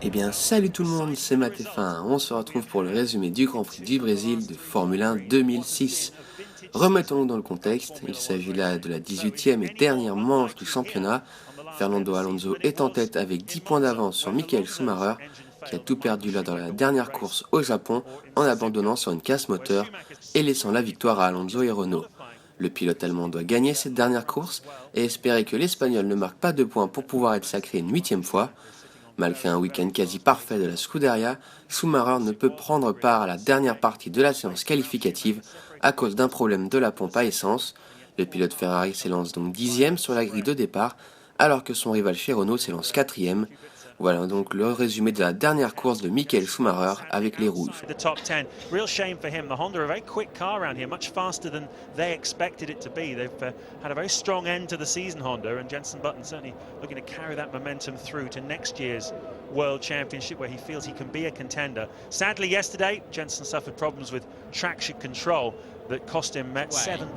Eh bien, salut tout le monde, c'est Matt-F1. On se retrouve pour le résumé du Grand Prix du Brésil de Formule 1 2006. Remettons-nous dans le contexte, il s'agit là de la 18e et dernière manche du championnat. Fernando Alonso est en tête avec 10 points d'avance sur Michael Schumacher, qui a tout perdu là dans la dernière course au Japon en abandonnant sur une casse moteur et laissant la victoire à Alonso et Renault. Le pilote allemand doit gagner cette dernière course et espérer que l'Espagnol ne marque pas de points pour pouvoir être sacré une 8e fois. Malgré un week-end quasi parfait de la Scuderia, Schumacher ne peut prendre part à la dernière partie de la séance qualificative à cause d'un problème de la pompe à essence. Le pilote Ferrari s'élance donc 10e sur la grille de départ, alors que son rival chez Renault s'élance 4e. Voilà donc le résumé de la dernière course de Michael Schumacher avec les rouges. Real shame for him. The Honda, a very quick car around here, much faster than they expected it to be. They've had a very strong end to the season, Honda, and Jenson Button certainly looking to carry that momentum through to next year's World Championship, where he feels he can be a contender. Sadly, yesterday, Jenson suffered problems with traction control that cost him 7.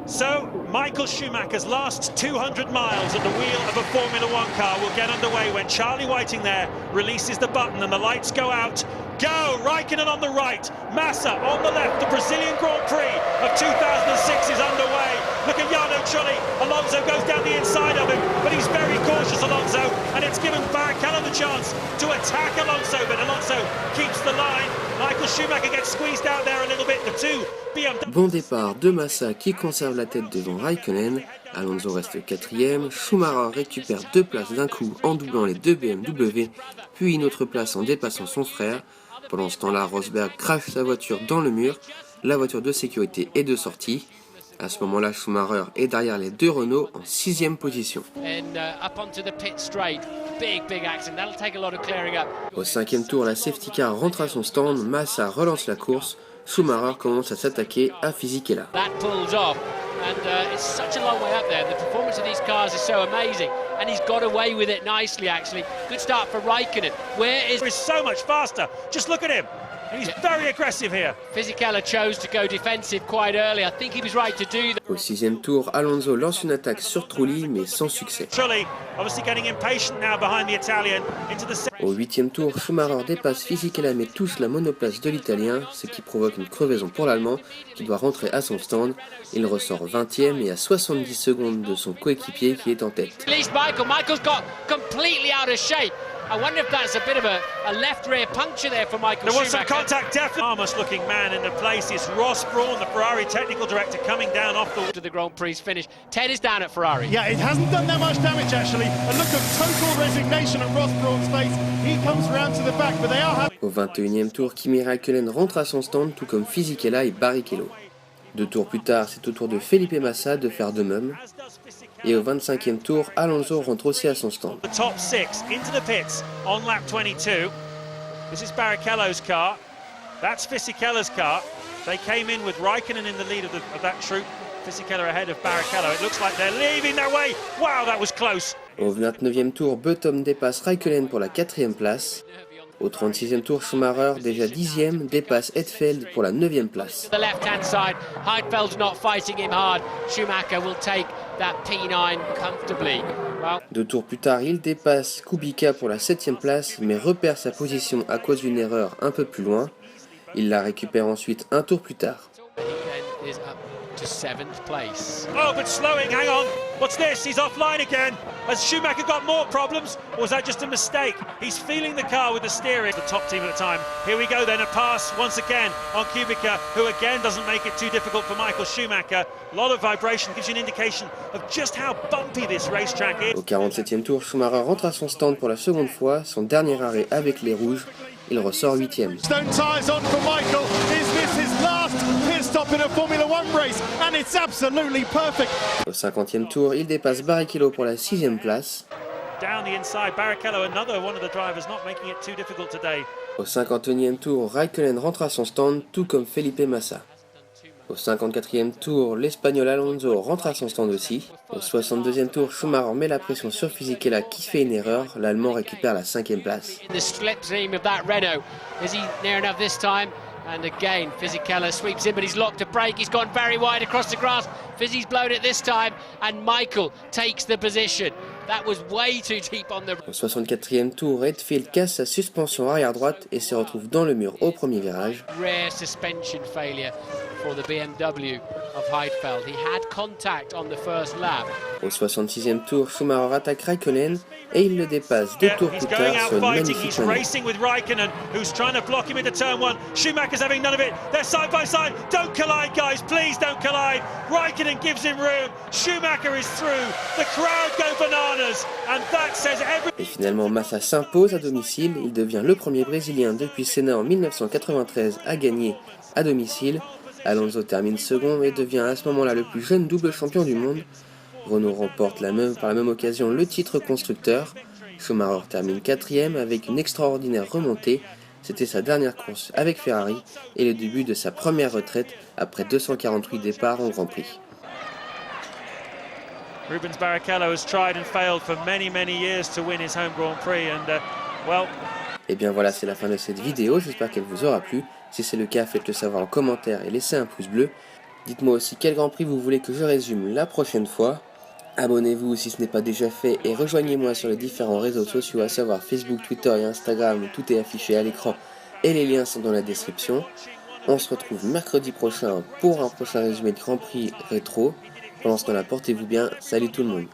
So, Michael Schumacher's last 200 miles at the wheel of a Formula One car will get underway when Charlie Whiting there releases the button and the lights go out. Go! Raikkonen on the right, Massa on the left. The Brazilian Grand Prix of 2006 is underway. Look at Jarno Trulli. Alonso goes down the inside of him, but he's very cautious, Alonso, and it's given Barrichello the chance to attack Alonso, but Alonso keeps the line. Michael Schumacher gets squeezed out there a little bit. The two BMW. Bon départ de Massa qui conserve la tête devant Raikkonen. Alonso reste 4e. Schumacher récupère 2 places d'un coup en doublant les 2 BMW, puis une autre place en dépassant son frère. Pendant ce temps-là, Rosberg crache sa voiture dans le mur. La voiture de sécurité est de sortie. À ce moment-là, Schumacher est derrière les 2 Renault en 6e position. Au 5e tour, la safety car rentre à son stand, Massa relance la course, Schumacher commence à s'attaquer à Fisichella. It's such a long way up there. The performance of these cars is so amazing, and he's got away with it nicely, actually. Good start for Raikkonen. He's so much faster. Just look at him. He's very aggressive here. Fisichella chose to go defensive quite early. I think he was right to do that. Au 6e tour, Alonso lance une attaque sur Trulli, mais sans succès. Trulli obviously getting impatient now behind the Italian into the. Au 8e tour, Schumacher dépasse Fisichella mais touche la monoplace de l'Italien, ce qui provoque une crevaison pour l'Allemand qui doit rentrer à son stand. Il ressort 20e et à 70 secondes de son coéquipier qui est en tête. Michael's got completely out of shape. I wonder if that's a bit of a left rear puncture there for Michael Schumacher. There was some contact, definitely. Harmless looking man in the place. It's Ross Brawn, the Ferrari technical director, coming down off the to the Grand Prix finish. Ted is down at Ferrari. Yeah, it hasn't done that much damage actually. A look of total resignation at Ross Brawn's face. He comes round to the back, but they are having. Au 21e tour, Kimi Räikkönen rentre à son stand, tout comme Fisichella et Barrichello. 2 tours plus tard, c'est au tour de Felipe Massa de faire de même. Et au 25e tour, Alonso rentre aussi à son stand. The top 6 into the pits on lap 22. This is Barrichello's car. That's Fisichella's car. They came in with Raikkonen in the lead of that troop. Fisichella ahead of Barrichello. It looks like they're leaving their way. Wow, that was close. Au 29e tour, Button dépasse Räikkönen pour la 4e place. Au 36e tour, Schumacher, déjà 10e, dépasse Hetfeld pour la 9e place. The left-hand side, Heidfeld's not fighting him hard. Schumacher will take that P9 comfortably. Well. 2 tours plus tard, il dépasse Kubica pour la 7e place, mais repère sa position à cause d'une erreur un peu plus loin. Il la récupère ensuite un tour plus tard. To 7th place. Oh, but slowing, hang on. What's this? He's offline again. Has Schumacher got more problems, or was that just a mistake? He's feeling the car with the steering. The top team at the time. Here we go then, a pass once again on Kubica, who again doesn't make it too difficult for Michael Schumacher. A lot of vibration gives you an indication of just how bumpy this racetrack is. Au 47e tour, Schumacher rentre à son stand pour la seconde fois, son dernier arrêt avec les rouges. Il ressort 8e. Stone tires on for Michael. Is this his last pit stop in a Formula One race? And it's absolutely perfect. Au 50e tour, il dépasse Barrichello pour la 6e place. Down the inside, Barrichello, another one of the drivers not making it too difficult today. Au 51e tour, Räikkönen rentre à son stand, tout comme Felipe Massa. Au 54e tour, l'Espagnol Alonso rentre à son stand aussi. Au 62e tour, Schumacher met la pression sur Fisichella qui fait une erreur. L'Allemand récupère la 5e place. The split team of that Renault. Is he near enough this time? And again, Fisichella sweeps in, but he's locked a break. He's gone very wide across the grass. Fizzy's blown it this time, and Michael takes the position. Au 64e tour, Redfield casse sa suspension arrière droite et se retrouve dans le mur au premier virage. Au 66e tour, Schumacher attaque Raikkonen et il le dépasse 2 tours plus tard sur une magnifique manœuvre. Schumacher's having none of it. They're side by side. Don't collide, guys. Please don't collide. Raikkonen gives him room. Schumacher is through. The crowd go bananas. And that says everything. Et finalement, Massa s'impose à domicile. Il devient le premier Brésilien depuis Senna en 1993 à gagner à domicile. Alonso termine second et devient à ce moment-là le plus jeune double champion du monde. Renault remporte par la même occasion le titre constructeur. Schumacher termine 4e avec une extraordinaire remontée. C'était sa dernière course avec Ferrari et le début de sa première retraite après 248 départs en Grand Prix. Rubens Barrichello has tried and failed for many years to win his home Grand Prix and well. Et bien voilà, c'est la fin de cette vidéo, j'espère qu'elle vous aura plu. Si c'est le cas, faites-le savoir en commentaire et laissez un pouce bleu. Dites-moi aussi quel Grand Prix vous voulez que je résume la prochaine fois. Abonnez-vous si ce n'est pas déjà fait et rejoignez-moi sur les différents réseaux sociaux, à savoir Facebook, Twitter et Instagram, où tout est affiché à l'écran et les liens sont dans la description. On se retrouve mercredi prochain pour un prochain résumé de Grand Prix rétro. Pendant ce temps-là, portez-vous bien, salut tout le monde.